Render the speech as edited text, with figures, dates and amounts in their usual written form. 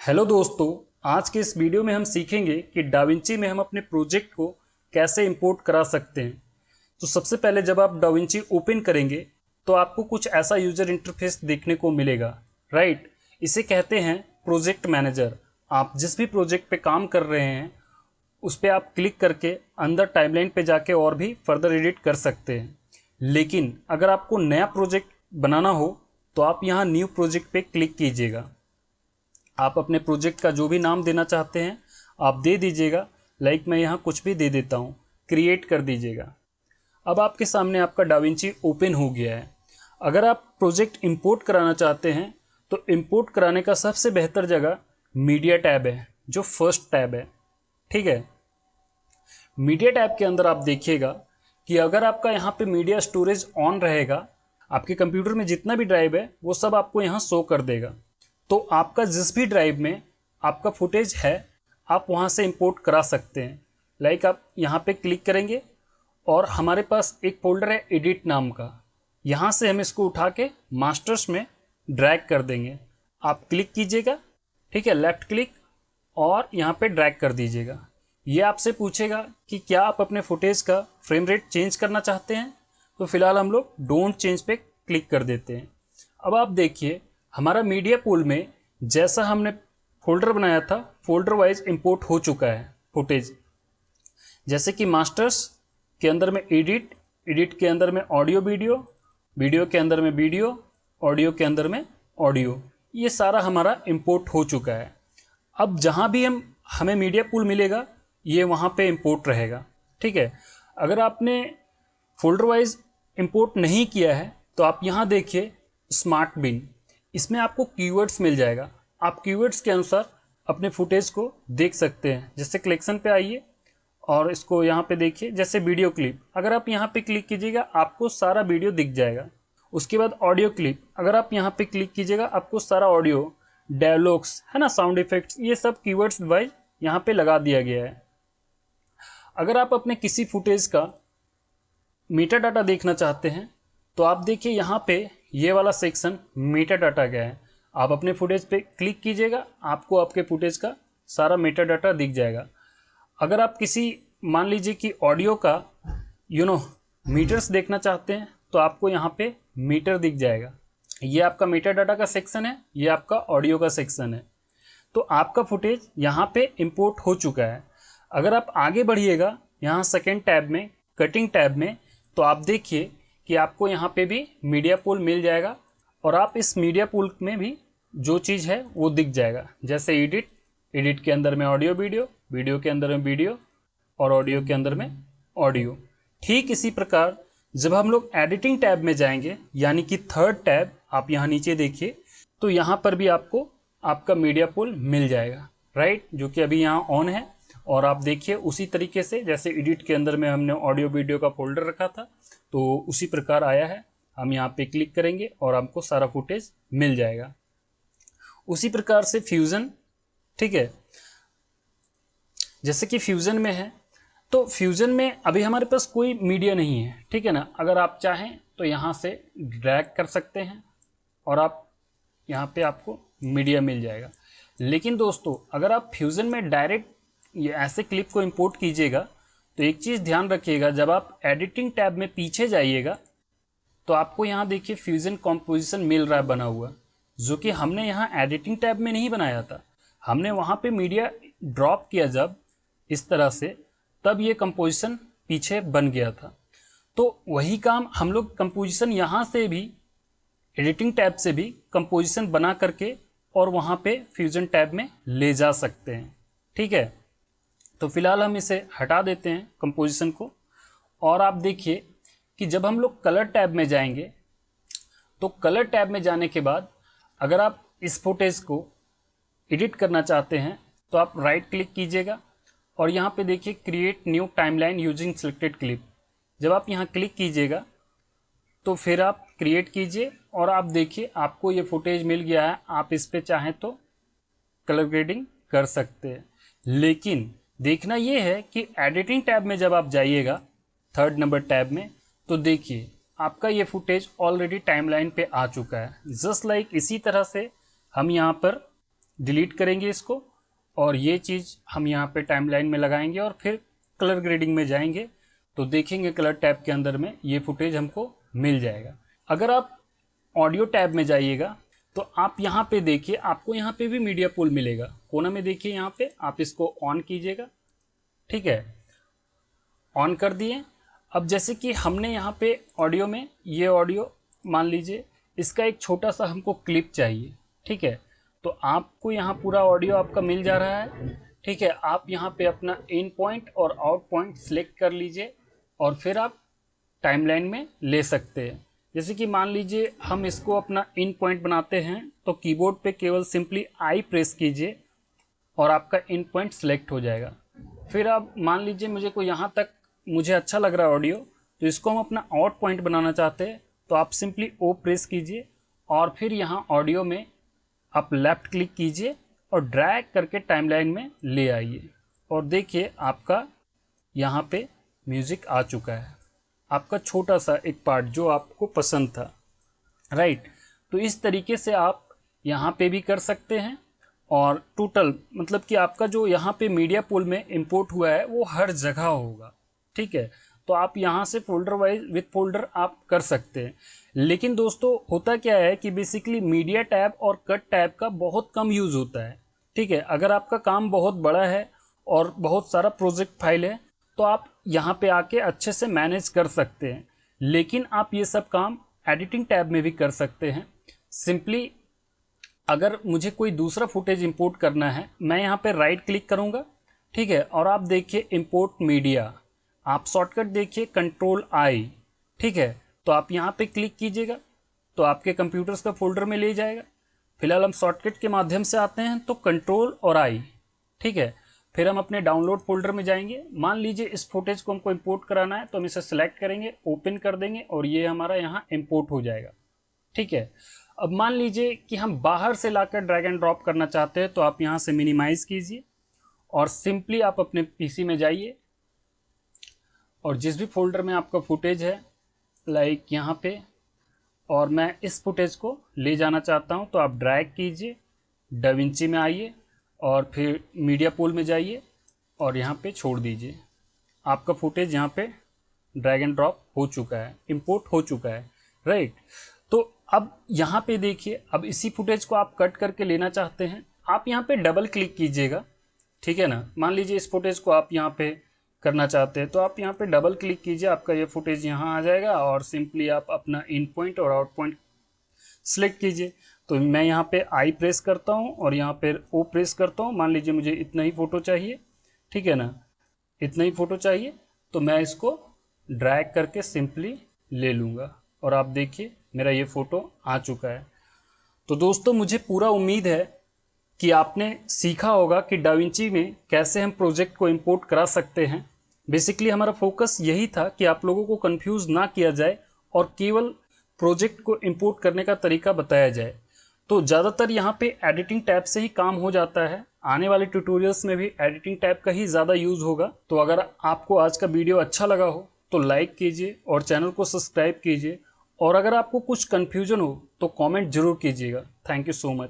Hello दोस्तों, आज के इस वीडियो में हम सीखेंगे कि डाविंची में हम अपने प्रोजेक्ट को कैसे इंपोर्ट करा सकते हैं। तो सबसे पहले जब आप डाविंची ओपन करेंगे तो आपको कुछ ऐसा यूजर इंटरफेस देखने को मिलेगा, राइट। इसे कहते हैं प्रोजेक्ट मैनेजर। आप जिस भी प्रोजेक्ट पे काम कर रहे हैं उस पर आप क्लिक करके अंदर टाइमलाइन पे जाके और भी फर्दर एडिट कर सकते हैं। लेकिन अगर आपको नया प्रोजेक्ट बनाना हो तो आप यहाँ न्यू प्रोजेक्ट पे क्लिक कीजिएगा। आप अपने प्रोजेक्ट का जो भी नाम देना चाहते हैं आप दे दीजिएगा। लाइक मैं यहाँ कुछ भी दे देता हूँ, क्रिएट कर दीजिएगा। अब आपके सामने आपका डाविंची ओपन हो गया है। अगर आप प्रोजेक्ट इंपोर्ट कराना चाहते हैं तो इंपोर्ट कराने का सबसे बेहतर जगह मीडिया टैब है, जो फर्स्ट टैब है। ठीक है, मीडिया टैब के अंदर आप देखिएगा कि अगर आपका यहाँ पे मीडिया स्टोरेज ऑन रहेगा, आपके कंप्यूटर में जितना भी ड्राइव है वो सब आपको यहाँ शो कर देगा। तो आपका जिस भी ड्राइव में आपका फुटेज है आप वहाँ से इंपोर्ट करा सकते हैं। लाइक आप यहाँ पे क्लिक करेंगे और हमारे पास एक फोल्डर है एडिट नाम का। यहाँ से हम इसको उठा के मास्टर्स में ड्रैग कर देंगे। आप क्लिक कीजिएगा, ठीक है, लेफ्ट क्लिक और यहाँ पे ड्रैग कर दीजिएगा। ये आपसे पूछेगा कि क्या आप अपने फुटेज का फ्रेम रेट चेंज करना चाहते हैं। तो फिलहाल हम लोग डोंट चेंज पे क्लिक कर देते हैं। अब आप देखिए हमारा मीडिया पूल में जैसा हमने फोल्डर बनाया था फोल्डर वाइज इंपोर्ट हो चुका है फुटेज। जैसे कि मास्टर्स के अंदर में एडिट, एडिट के अंदर में ऑडियो वीडियो, वीडियो के अंदर में वीडियो, ऑडियो के अंदर में ऑडियो, ये सारा हमारा इंपोर्ट हो चुका है। अब जहाँ भी हमें मीडिया पूल मिलेगा ये वहाँ पे इंपोर्ट रहेगा। ठीक है, अगर आपने फोल्डर वाइज इंपोर्ट नहीं किया है तो आप यहाँ देखिए स्मार्ट बिन, इसमें आपको कीवर्ड्स मिल जाएगा। आप कीवर्ड्स के अनुसार अपने फुटेज को देख सकते हैं। जैसे कलेक्शन पे आइए और इसको यहाँ पे देखिए, जैसे वीडियो क्लिप, अगर आप यहाँ पे क्लिक कीजिएगा आपको सारा वीडियो दिख जाएगा। उसके बाद ऑडियो क्लिप, अगर आप यहाँ पे क्लिक कीजिएगा आपको सारा ऑडियो, डायलॉग्स है ना, साउंड इफेक्ट्स, ये सब कीवर्ड्स वाइज यहाँ पे लगा दिया गया है। अगर आप अपने किसी फुटेज का मीटा डाटा देखना चाहते हैं तो आप देखिए यहाँ पे ये वाला सेक्शन मीटा डाटा गया है। आप अपने फुटेज पे क्लिक कीजिएगा, आपको आपके फुटेज का सारा मीटा डाटा दिख जाएगा। अगर आप किसी मान लीजिए कि ऑडियो का मीटर्स देखना चाहते हैं तो आपको यहाँ पे मीटर दिख जाएगा। ये आपका मीटा डाटा का सेक्शन है, ये आपका ऑडियो का सेक्शन है। तो आपका फुटेज यहाँ पे इंपोर्ट हो चुका है। अगर आप आगे बढ़िएगा यहाँ सेकेंड टैब में, कटिंग टैब में, तो आप देखिए कि आपको यहाँ पे भी मीडिया पूल मिल जाएगा और आप इस मीडिया पूल में भी जो चीज़ है वो दिख जाएगा। जैसे एडिट, एडिट के अंदर में ऑडियो वीडियो, वीडियो के अंदर में वीडियो और ऑडियो के अंदर में ऑडियो। ठीक इसी प्रकार जब हम लोग एडिटिंग टैब में जाएंगे यानी कि थर्ड टैब, आप यहाँ नीचे देखिए तो यहाँ पर भी आपको आपका मीडिया पूल मिल जाएगा, राइट, जो कि अभी यहाँ ऑन है। और आप देखिए उसी तरीके से जैसे एडिट के अंदर में हमने ऑडियो वीडियो का फोल्डर रखा था तो उसी प्रकार आया है। हम यहाँ पे क्लिक करेंगे और हमको सारा फुटेज मिल जाएगा। उसी प्रकार से फ्यूज़न, ठीक है, जैसे कि फ्यूज़न में है तो फ्यूज़न में अभी हमारे पास कोई मीडिया नहीं है, ठीक है ना। अगर आप चाहें तो यहाँ से ड्रैग कर सकते हैं और आप यहाँ पे आपको मीडिया मिल जाएगा। लेकिन दोस्तों अगर आप फ्यूज़न में डायरेक्ट ये ऐसे क्लिप को इंपोर्ट कीजिएगा तो एक चीज़ ध्यान रखिएगा, जब आप एडिटिंग टैब में पीछे जाइएगा तो आपको यहाँ देखिए फ्यूज़न कॉम्पोजिशन मिल रहा है बना हुआ, जो कि हमने यहाँ एडिटिंग टैब में नहीं बनाया था। हमने वहाँ पे मीडिया ड्रॉप किया जब इस तरह से, तब ये कंपोजिशन पीछे बन गया था। तो वही काम हम लोग कंपोजिशन यहाँ से भी, एडिटिंग टैब से भी कंपोजिशन बना करके और वहाँ पे फ्यूज़न टैब में ले जा सकते हैं। ठीक है, तो फिलहाल हम इसे हटा देते हैं कंपोजिशन को। और आप देखिए कि जब हम लोग कलर टैब में जाएंगे तो कलर टैब में जाने के बाद अगर आप इस फुटेज को एडिट करना चाहते हैं तो आप राइट क्लिक कीजिएगा और यहाँ पे देखिए create new timeline using selected clip. जब आप यहाँ क्लिक कीजिएगा तो फिर आप क्रिएट कीजिए और आप देखिए आपको ये फुटेज मिल गया है। आप इस पे चाहें तो कलर ग्रेडिंग कर सकते हैं। लेकिन देखना ये है कि एडिटिंग टैब में जब आप जाइएगा थर्ड नंबर टैब में तो देखिए आपका ये फुटेज ऑलरेडी टाइमलाइन पे आ चुका है। जस्ट लाइक इसी तरह से हम यहाँ पर डिलीट करेंगे इसको और ये चीज़ हम यहाँ पे टाइमलाइन में लगाएंगे और फिर कलर ग्रेडिंग में जाएंगे तो देखेंगे कलर टैब के अंदर में ये फुटेज हमको मिल जाएगा। अगर आप ऑडियो टैब में जाइएगा तो आप यहाँ पे देखिए, आपको यहाँ पे भी मीडिया पूल मिलेगा, कोना में देखिए, यहाँ पे आप इसको ऑन कीजिएगा। ठीक है, ऑन कर दिए। अब जैसे कि हमने यहाँ पे ऑडियो में ये ऑडियो मान लीजिए इसका एक छोटा सा हमको क्लिप चाहिए। ठीक है, तो आपको यहाँ पूरा ऑडियो आपका मिल जा रहा है। ठीक है, आप यहाँ पे अपना इन पॉइंट और आउट पॉइंट सिलेक्ट कर लीजिए और फिर आप टाइमलाइन में ले सकते हैं। जैसे कि मान लीजिए हम इसको अपना इन पॉइंट बनाते हैं तो कीबोर्ड पे केवल सिंपली आई प्रेस कीजिए और आपका इन पॉइंट सिलेक्ट हो जाएगा। फिर आप मान लीजिए मुझे अच्छा लग रहा है ऑडियो, तो इसको हम अपना आउट पॉइंट बनाना चाहते हैं तो आप सिंपली ओ प्रेस कीजिए और फिर यहाँ ऑडियो में आप लेफ़्ट क्लिक कीजिए और ड्रैग करके टाइमलाइन में ले आइए और देखिए आपका यहाँ पे म्यूज़िक आ चुका है, आपका छोटा सा एक पार्ट जो आपको पसंद था। राइट, तो इस तरीके से आप यहाँ पे भी कर सकते हैं और टोटल मतलब कि आपका जो यहाँ पे मीडिया पूल में इंपोर्ट हुआ है वो हर जगह होगा। ठीक है, तो आप यहाँ से फोल्डर वाइज विथ फोल्डर आप कर सकते हैं। लेकिन दोस्तों होता क्या है कि बेसिकली मीडिया टैब और कट टैब का बहुत कम यूज़ होता है। ठीक है, अगर आपका काम बहुत बड़ा है और बहुत सारा प्रोजेक्ट फाइल है तो आप यहाँ पे आके अच्छे से मैनेज कर सकते हैं, लेकिन आप ये सब काम एडिटिंग टैब में भी कर सकते हैं। सिंपली अगर मुझे कोई दूसरा फुटेज इंपोर्ट करना है, मैं यहाँ पे राइट क्लिक करूँगा। ठीक है, और आप देखिए इंपोर्ट मीडिया, आप शॉर्टकट देखिए कंट्रोल आई। ठीक है, तो आप यहाँ पे क्लिक कीजिएगा तो आपके कंप्यूटर्स का फोल्डर में ले जाएगा। फिलहाल हम शॉर्टकट के माध्यम से आते हैं तो कंट्रोल और आई। ठीक है, फिर हम अपने डाउनलोड फोल्डर में जाएंगे। मान लीजिए इस फुटेज को हमको इंपोर्ट कराना है तो हम इसे सेलेक्ट करेंगे, ओपन कर देंगे और ये हमारा यहाँ इंपोर्ट हो जाएगा। ठीक है, अब मान लीजिए कि हम बाहर से लाकर ड्रैग एंड ड्रॉप करना चाहते हैं तो आप यहाँ से मिनिमाइज कीजिए और सिंपली आप अपने पीसी में जाइए और जिस भी फोल्डर में आपका फुटेज है लाइक यहाँ पे, और मैं इस फुटेज को ले जाना चाहता हूँ तो आप ड्रैग कीजिए, डाविंची में आइए और फिर मीडिया पूल में जाइए और यहाँ पे छोड़ दीजिए। आपका फुटेज यहाँ पे ड्रैग एंड ड्रॉप हो चुका है, इंपोर्ट हो चुका है। राइट, तो अब यहाँ पे देखिए, अब इसी फुटेज को आप कट करके लेना चाहते हैं, आप यहाँ पे डबल क्लिक कीजिएगा। ठीक है ना, मान लीजिए इस फुटेज को आप यहाँ पे करना चाहते हैं तो आप यहाँ पे डबल क्लिक कीजिए, आपका ये फुटेज यहाँ आ जाएगा और सिंपली आप अपना इन पॉइंट और आउट पॉइंट सिलेक्ट कीजिए। तो मैं यहाँ पे आई प्रेस करता हूँ और यहाँ पे ओ प्रेस करता हूँ। मान लीजिए मुझे इतना ही फ़ोटो चाहिए, ठीक है ना, इतना ही फ़ोटो चाहिए तो मैं इसको ड्रैग करके सिंपली ले लूँगा और आप देखिए मेरा ये फ़ोटो आ चुका है। तो दोस्तों मुझे पूरा उम्मीद है कि आपने सीखा होगा कि डाविंची में कैसे हम प्रोजेक्ट को इंपोर्ट करा सकते हैं। बेसिकली हमारा फोकस यही था कि आप लोगों को कंफ्यूज ना किया जाए और केवल प्रोजेक्ट को इंपोर्ट करने का तरीका बताया जाए। तो ज़्यादातर यहाँ पे एडिटिंग टैब से ही काम हो जाता है, आने वाले ट्यूटोरियल्स में भी एडिटिंग टैब का ही ज़्यादा यूज़ होगा। तो अगर आपको आज का वीडियो अच्छा लगा हो तो लाइक कीजिए और चैनल को सब्सक्राइब कीजिए, और अगर आपको कुछ कन्फ्यूजन हो तो कमेंट जरूर कीजिएगा। Thank you so much.